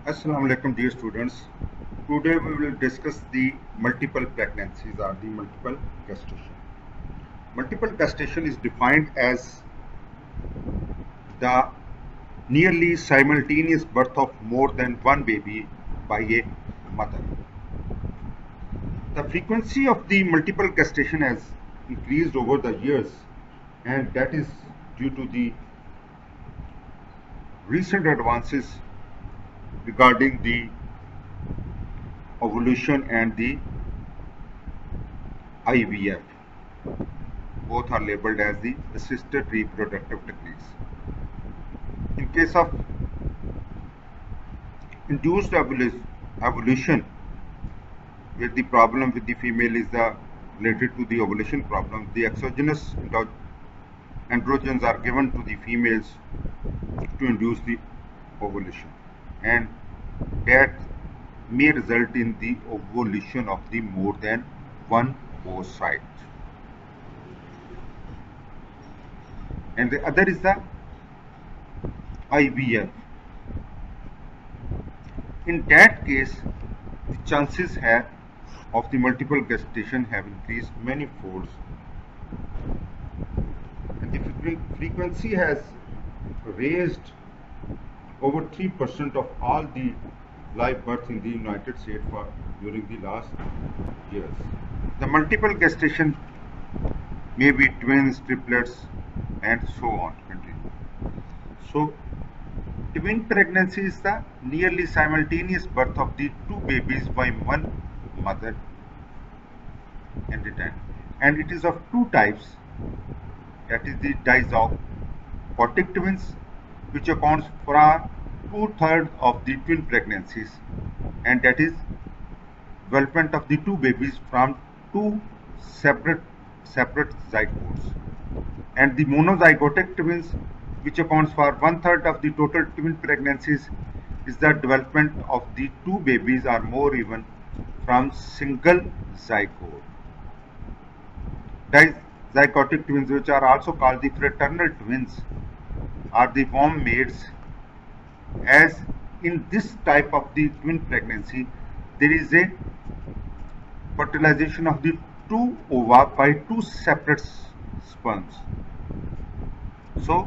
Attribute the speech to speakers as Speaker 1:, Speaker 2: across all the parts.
Speaker 1: Assalamu alaikum, dear students. Today we will discuss the multiple pregnancies or the multiple gestation. Multiple gestation is defined as the nearly simultaneous birth of more than one baby by a mother. The frequency of the multiple gestation has increased over the years, and that is due to the recent advances regarding the ovulation and the IVF. Both are labeled as the assisted reproductive techniques. In case of induced ovulation, where the problem with the female is related to the ovulation problem, the exogenous androgens are given to the females to induce the ovulation, and that may result in the ovulation of the more than one oocyte. And the other is the IVF. In that case, the chances of the multiple gestation have increased many folds, and the frequency has raised over 3% of all the live births in the United States during the last years. The multiple gestation may be twins, triplets, and so on. So, twin pregnancy is the nearly simultaneous birth of the two babies by one mother at a time, and it is of two types. That is the dizygotic twins, which accounts for 2/3 of the twin pregnancies, and that is development of the two babies from two separate zygotes. And the monozygotic twins, which accounts for 1/3 of the total twin pregnancies, is the development of the two babies or more even from single zygote. Dizygotic twins, which are also called the fraternal twins, are the warm mates, as in this type of the twin pregnancy there is a fertilization of the two ova by two separate sperms. So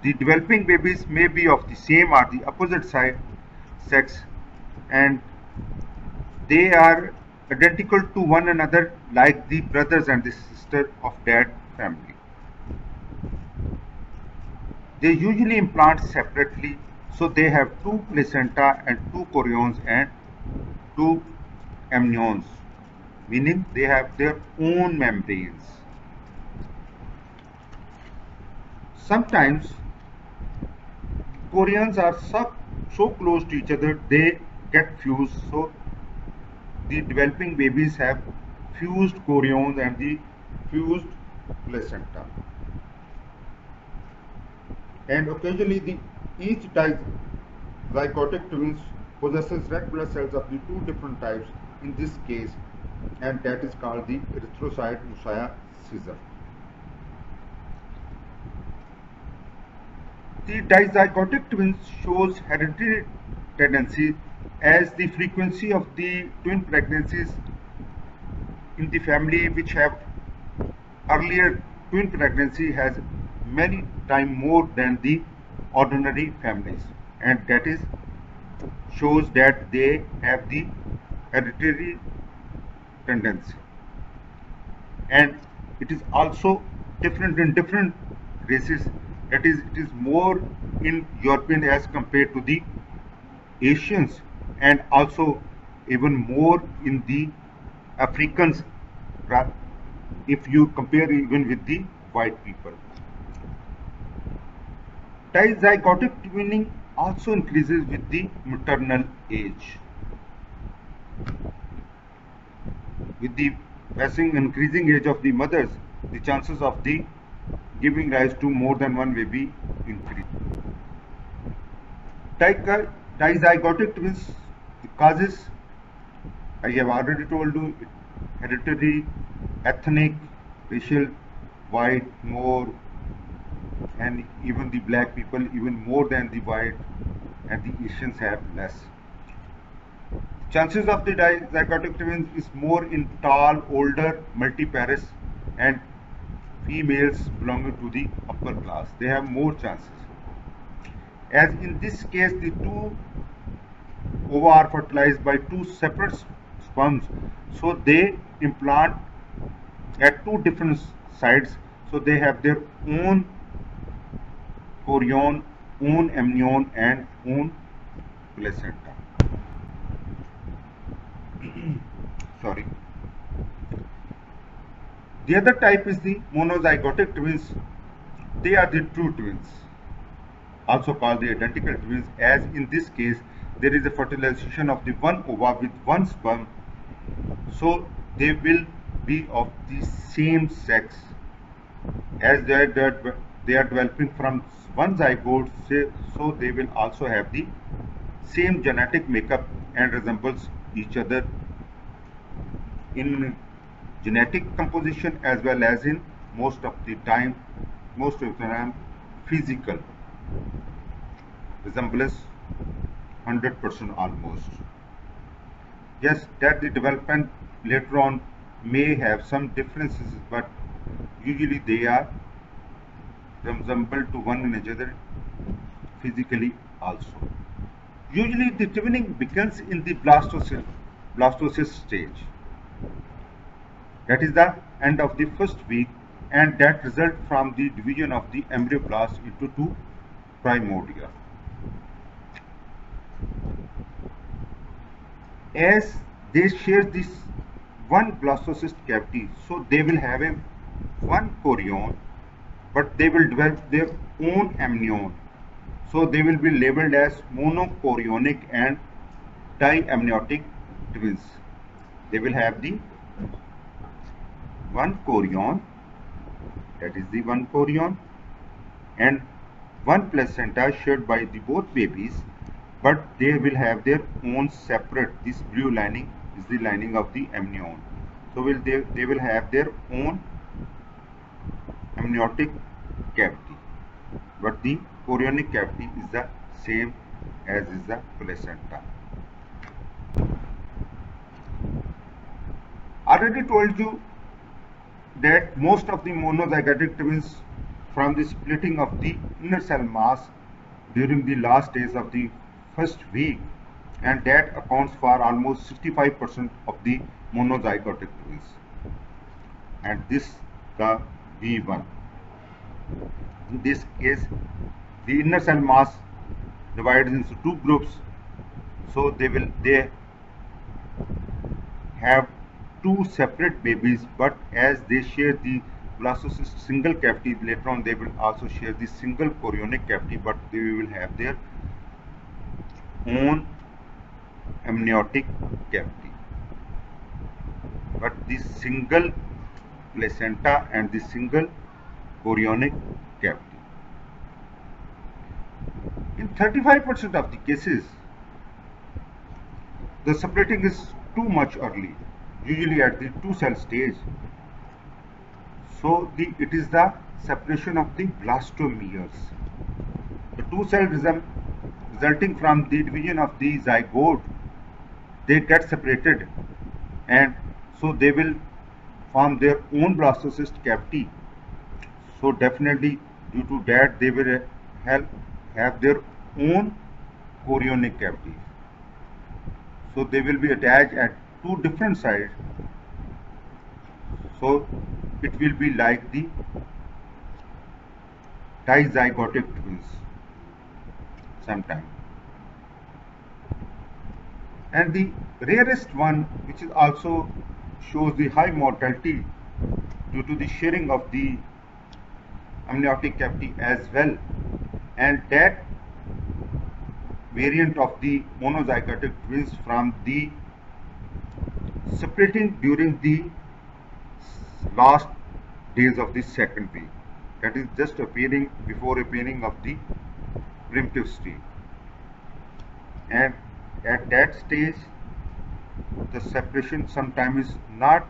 Speaker 1: the developing babies may be of the same or the opposite sex, and they are identical to one another like the brothers and the sister of that family. They usually implant separately, so they have two placenta and two chorions and two amnions, meaning they have their own membranes. Sometimes chorions are so close to each other they get fused, so the developing babies have fused chorions and the fused placenta. And occasionally each zygotic twins possesses red blood cells of the two different types in this case, and that is called the erythrocyte Musaya scissor. The dizygotic twins shows hereditary tendency, as the frequency of the twin pregnancies in the family which have earlier twin pregnancy has many times more than the ordinary families, and that is shows that they have the hereditary tendency. And it is also different in different races, that is, it is more in European as compared to the Asians, and also even more in the Africans if you compare even with the white people. Dizygotic twinning also increases with the maternal age. With the increasing age of the mothers, the chances of the giving rise to more than one baby increase. Dizygotic twins causes, I have already told you, hereditary, ethnic, racial, white, more, and even the black people, even more than the white, and the Asians have less. Chances of the dizygotic twins is more in tall, older, multiparous and females belonging to the upper class. They have more chances. As in this case, the two ova are fertilized by two separate sperms, so they implant at two different sites, so they have their own chorion, own amnion and own placenta. Sorry. The other type is the monozygotic twins. They are the true twins, also called the identical twins, as in this case there is a fertilization of the one ova with one sperm, so they will be of the same sex, as they are developing from one zygote, so they will also have the same genetic makeup and resembles each other in genetic composition as well as in most of the time physical resemblance, 100% almost. Yes, that the development later on may have some differences, but usually they are resemble to one another physically also. Usually the twinning begins in the blastocyst stage. That is the end of the first week, and that results from the division of the embryoblast into two primordia. As they share this one blastocyst cavity, so they will have a one chorion, but they will develop their own amnion. So they will be labeled as monochorionic and diamniotic twins. They will have the one chorion, that is the one chorion, and one placenta shared by the both babies, but they will have their own separate. This blue lining is the lining of the amnion. So they will have their own amniotic cavity, but the chorionic cavity is the same as is the placenta. Already told you that most of the monozygotic twins from the splitting of the inner cell mass during the last days of the first week, and that accounts for almost 65% of the monozygotic twins, and this the V1. In this case, the inner cell mass divides into two groups, so they have two separate babies, but as they share the blastocyst single cavity, later on they will also share the single chorionic cavity, but they will have their own amniotic cavity. But the single placenta and the single chorionic cavity. In 35% of the cases, the separating is too much early, usually at the two cell stage. So it is the separation of the blastomeres. The two cell resulting from the division of the zygote, they get separated, and so they will form their own blastocyst cavity. So definitely due to that they will have their own chorionic cavity. So they will be attached at two different sides. So it will be like the dizygotic twins sometime. And the rarest one, which is also shows the high mortality due to the sharing of the amniotic cavity as well, and that variant of the monozygotic twins from the separating during the last days of the second week, that is just appearing before appearing of the primitive stage, and at that stage the separation sometimes is not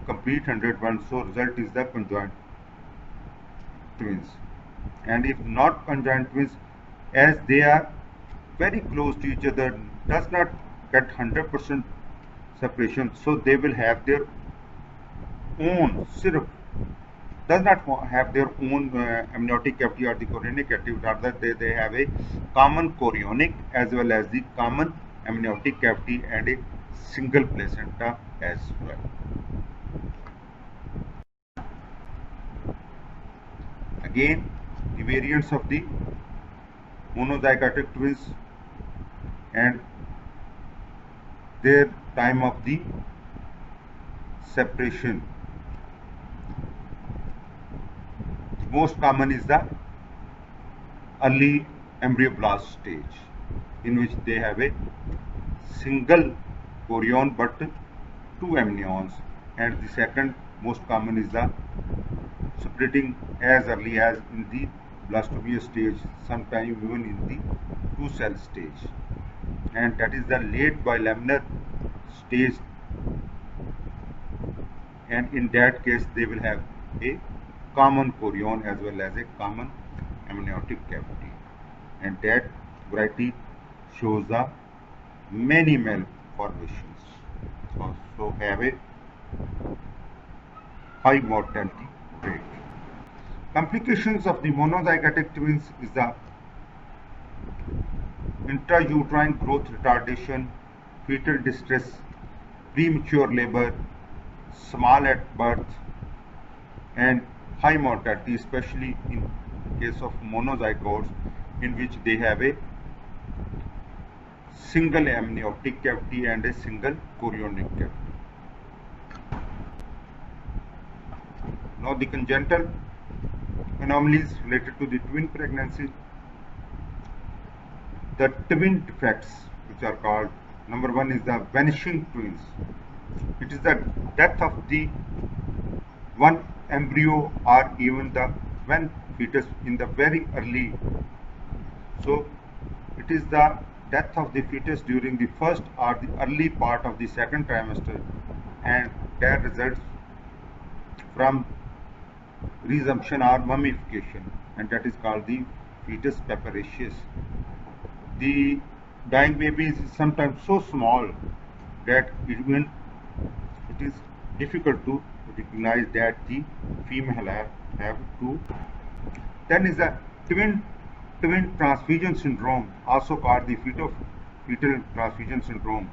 Speaker 1: complete 101, so result is the conjoined twins. And if not conjoined twins, as they are very close to each other, does not get 100% separation, so they will have their own syrup, does not have their own amniotic cavity or the chorionic cavity, rather they have a common chorionic as well as the common amniotic cavity and a single placenta as well. Again, the variants of the monozygotic twins and their time of the separation. The most common is the early embryoblast stage, in which they have a single chorion but two amnions, and the second most common is the splitting as early as in the blastomia stage, sometime even in the two-cell stage, and that is the late bilaminar stage, and in that case they will have a common chorion as well as a common amniotic cavity, and that variety shows the many malformations, also have a high mortality rate. Complications of the monozygotic twins is the intrauterine growth retardation, fetal distress, premature labor, small at birth, and high mortality, especially in case of monozygotes, in which they have a single amniotic cavity and a single chorionic cavity. Now the congenital anomalies related to the twin pregnancy. The twin defects, which are called, number one is the vanishing twins. It is the death of the one embryo or even the one fetus in the very early. So it is the death of the fetus during the first or the early part of the second trimester, and that results from resumption or mummification, and that is called the fetus preparaceus. The dying baby is sometimes so small that even it is difficult to recognize that the female have two. Then is the twin transfusion syndrome, also called the fetal transfusion syndrome,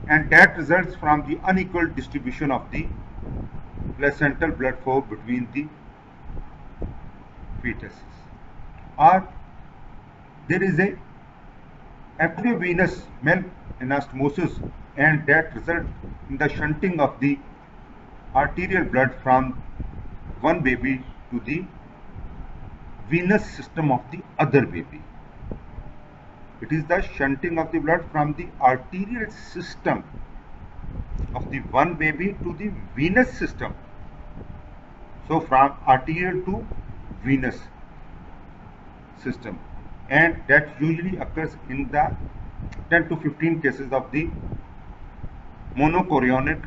Speaker 1: and that results from the unequal distribution of the placental blood flow between the fetuses, or there is a arteriovenous malanastomosis, and that results in the shunting of the arterial blood from one baby to the venous system of the other baby. It is the shunting of the blood from the arterial system of the one baby to the venous system. So from arterial to venous system, and that usually occurs in the 10 to 15 cases of the monochorionic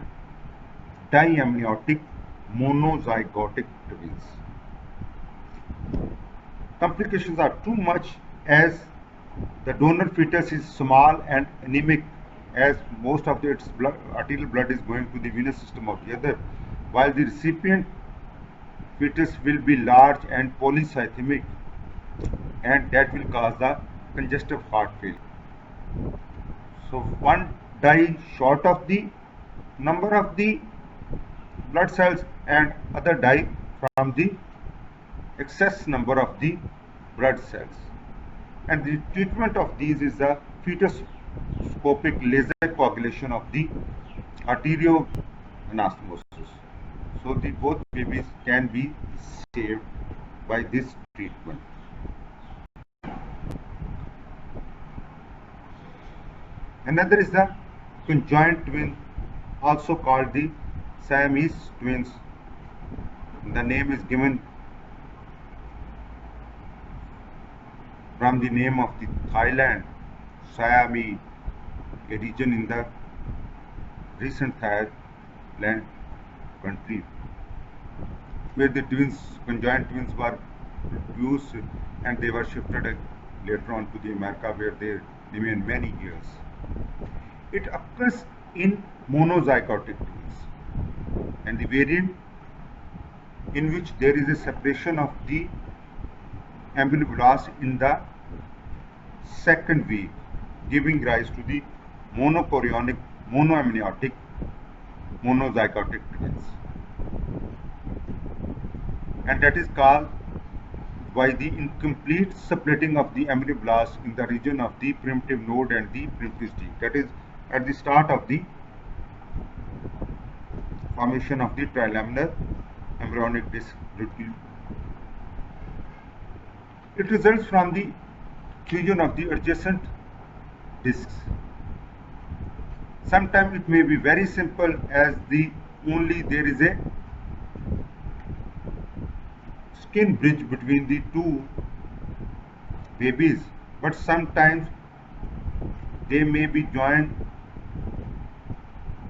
Speaker 1: diamniotic monozygotic twins. Complications are too much, as the donor fetus is small and anemic, as most of its arterial blood is going to the venous system of the other, while the recipient fetus will be large and polycythemic, and that will cause the congestive heart failure. So one die short of the number of the blood cells, and other die from the excess number of the blood cells. And the treatment of these is the fetoscopic laser coagulation of the arterioanastomosis. So the both babies can be saved by this treatment. Another is the conjoined twin, also called the Siamese twins. The name is given from the name of the Thailand, Siam, a region in the recent Thailand country, where the conjoined twins were produced, and they were shifted later on to the America, where they remain many years. It occurs in monozygotic twins, and the variant in which there is a separation of the amphiloblast in the second week, giving rise to the monochorionic, monoamniotic, monozygotic twins, and that is caused by the incomplete splitting of the amphiloblast in the region of the primitive node and the primitive stage. That is at the start of the formation of the trilaminar embryonic disc. It results from the fusion of the adjacent discs. Sometimes it may be very simple, as the only there is a skin bridge between the two babies, but sometimes they may be joined.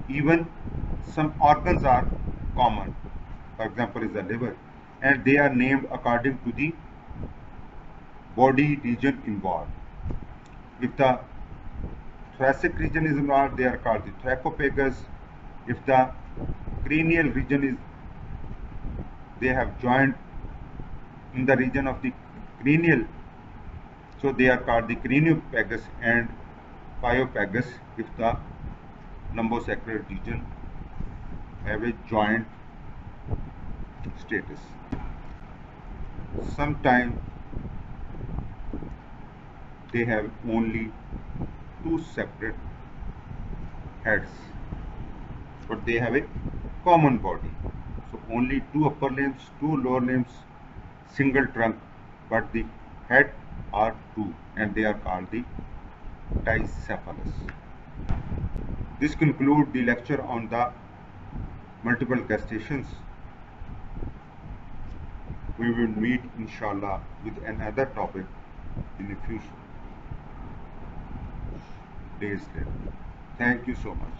Speaker 1: Even some organs are common, for example is the liver, and they are named according to the body region involved. If the thoracic region is involved, they are called the thoracopagus. If the cranial region is, they have joined in the region of the cranial, so they are called the craniopagus and pyopagus if the lumbosacral region have a joint status. Sometimes they have only two separate heads, but they have a common body. So only two upper limbs, two lower limbs, single trunk, but the head are two, and they are called the dicephalous. This concludes the lecture on the multiple gestations. We will meet inshallah with another topic in a few days later. Thank you so much.